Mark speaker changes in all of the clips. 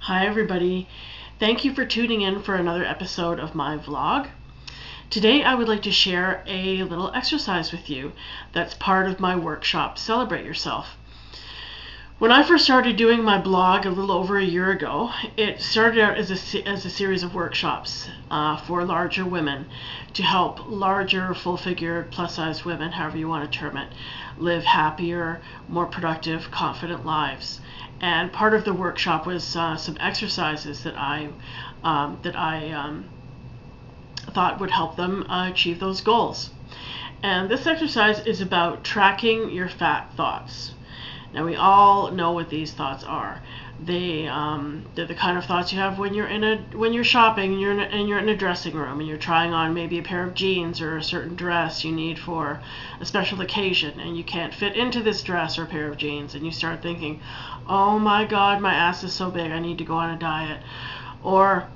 Speaker 1: Hi everybody. Thank you for tuning in for another episode of my vlog. Today I would like to share a little exercise with you that's part of my workshop, Celebrate Yourself. When I first started doing my blog a little over a year ago, it started out as a series of workshops for larger women to help larger, full-figured, plus-size women, however you want to term it, live happier, more productive, confident lives. And part of the workshop was some exercises that I thought would help them achieve those goals. And this exercise is about tracking your fat thoughts. Now we all know what these thoughts are. They're the kind of thoughts you have when you're shopping and you're in a dressing room and you're trying on maybe a pair of jeans or a certain dress you need for a special occasion, and you can't fit into this dress or pair of jeans, and you start thinking, oh my God, my ass is so big, I need to go on a diet. Or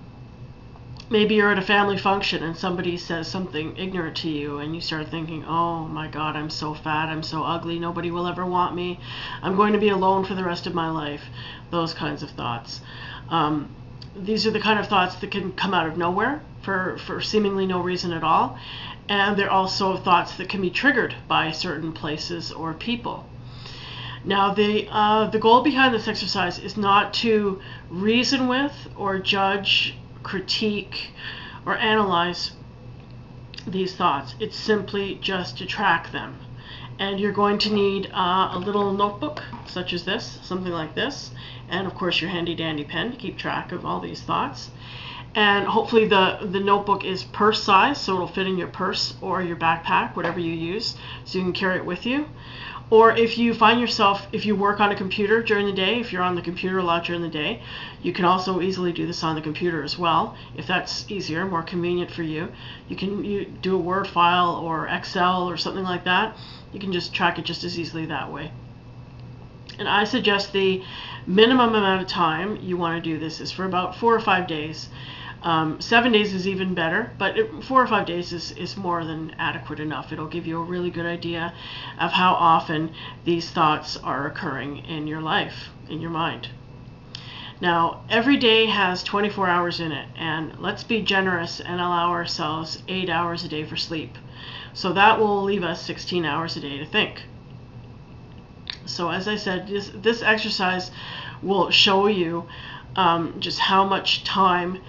Speaker 1: maybe you're at a family function and somebody says something ignorant to you and you start thinking, oh my God, I'm so fat, I'm so ugly, nobody will ever want me, I'm going to be alone for the rest of my life. Those kinds of thoughts. These are the kind of thoughts that can come out of nowhere for seemingly no reason at all. And they're also thoughts that can be triggered by certain places or people. Now the goal behind this exercise is not to reason with or judge, critique, or analyze these thoughts. It's simply just to track them. And you're going to need a little notebook such as this, something like this, and of course your handy dandy pen to keep track of all these thoughts. And hopefully the notebook is purse size, so it'll fit in your purse or your backpack, whatever you use, so you can carry it with you. Or if you find yourself, if you work on a computer during the day, if you're on the computer a lot during the day, you can also easily do this on the computer as well, if that's easier, more convenient for you. You do a Word file or Excel or something like that. You can just track it just as easily that way. And I suggest the minimum amount of time you want to do this is for about 4 or 5 days. 7 days is even better, but 4 or 5 days is more than adequate enough. It'll give you a really good idea of how often these thoughts are occurring in your life, in your mind. Now, every day has 24 hours in it, and let's be generous and allow ourselves 8 hours a day for sleep. So that will leave us 16 hours a day to think. So as I said, this exercise will show you just how much time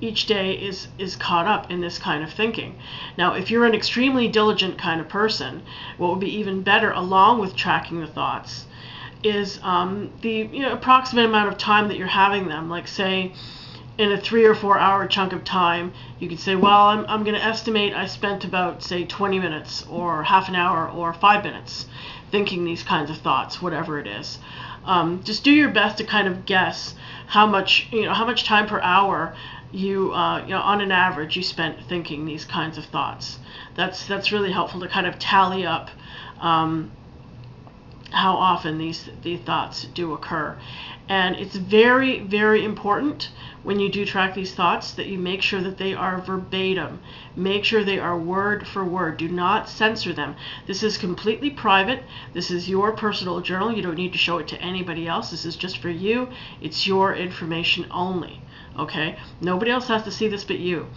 Speaker 1: each day is caught up in this kind of thinking. Now, if you're an extremely diligent kind of person, what would be even better, along with tracking the thoughts, is the approximate amount of time that you're having them. Like, say, in a 3 or 4 hour chunk of time, you could say, well, I'm going to estimate I spent about, say, 20 minutes or half an hour or 5 minutes thinking these kinds of thoughts, whatever it is. Just do your best to kind of guess how much time per hour you on an average you spent thinking these kinds of thoughts. That's really helpful to kind of tally up how often these thoughts do occur. And it's very, very important when you do track these thoughts that you make sure that they are verbatim. Make sure they are word for word. Do not censor them. This is completely private. This is your personal journal. You don't need to show it to anybody else. This is just for you. It's your information only. Okay? Nobody else has to see this but you.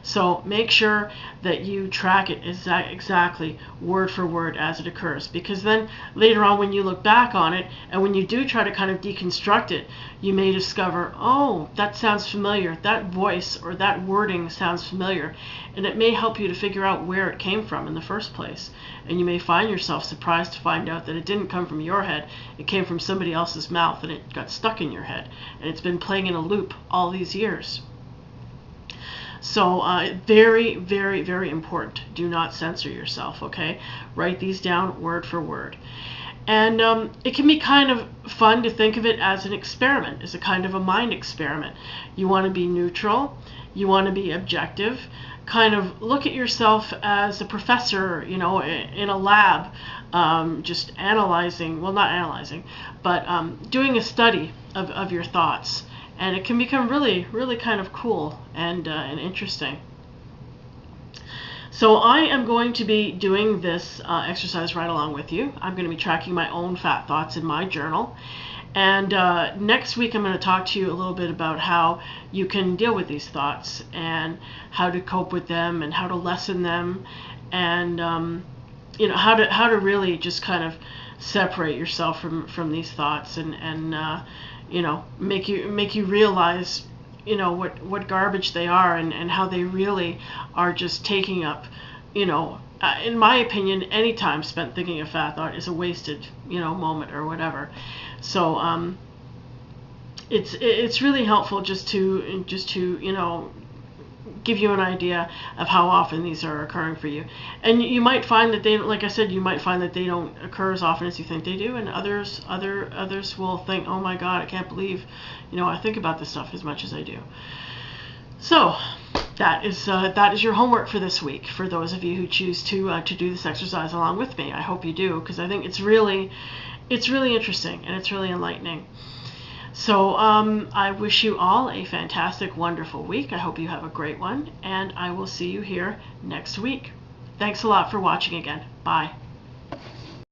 Speaker 1: So make sure that you track it exactly word for word as it occurs, because then later on when you look back on it and when you do try to kind of deconstruct it, you may discover, oh, that sounds familiar, that voice or that wording sounds familiar, and it may help you to figure out where it came from in the first place. And you may find yourself surprised to find out that it didn't come from your head, it came from somebody else's mouth and it got stuck in your head, and it's been playing in a loop all these years. So very, very, very important. Do not censor yourself, okay? Write these down word for word. And it can be kind of fun to think of it as an experiment, as a kind of a mind experiment. You want to be neutral. You want to be objective. Kind of look at yourself as a professor, in a lab, just analyzing, well, not analyzing, but doing a study of your thoughts. And it can become really, really kind of cool and interesting. So I am going to be doing this exercise right along with you. I'm going to be tracking my own fat thoughts in my journal. And next week I'm going to talk to you a little bit about how you can deal with these thoughts and how to cope with them and how to lessen them, and how to really just kind of separate yourself from these thoughts, and make you realize what garbage they are, and how they really are just taking up, in my opinion, any time spent thinking a fat thought is a wasted moment or whatever. So it's really helpful just to give you an idea of how often these are occurring for you. And you might find that they, like I said, you might find that they don't occur as often as you think they do, and others will think, oh my God, I can't believe I think about this stuff as much as I do. So that is your homework for this week, for those of you who choose to do this exercise along with me. I hope you do, because I think it's really interesting and it's really enlightening. So I wish you all a fantastic, wonderful week. I hope you have a great one, and I will see you here next week. Thanks a lot for watching again. Bye.